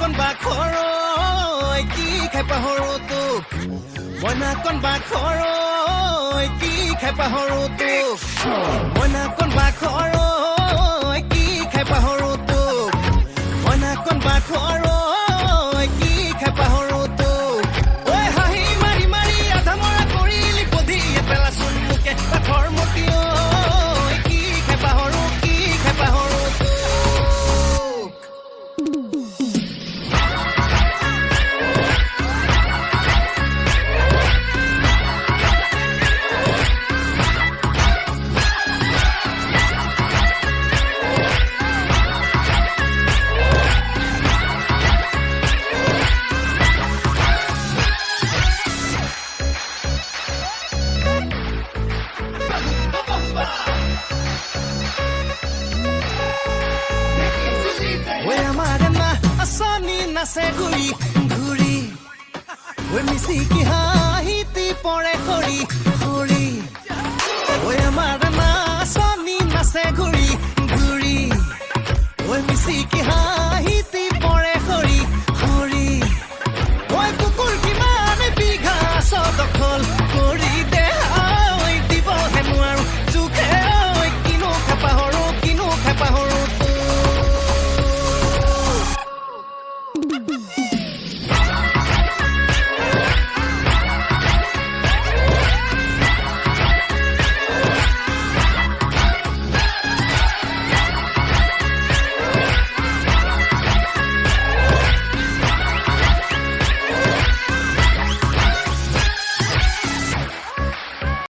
কণ বাখৰৈ কি খাই পাহৰো তোক মইনা কণ বাখৰৈ কি খাই পাহৰো তোক মইনা কণ বাখৰৈ কি খাই পাহৰো তোক মইনা কণ বাখৰৈ কি খাই পাহৰো তোক ঐ হাঁহি মাৰি মাৰি আধা মৰা কৰিলি বধিয়ে পেলাচোন মোকে কাঠৰ মতি ঐ কি খাই পাহৰো তোক নাচে ঘূৰি ঘূৰি মিচিকি হাঁহিতি পৰে খৰি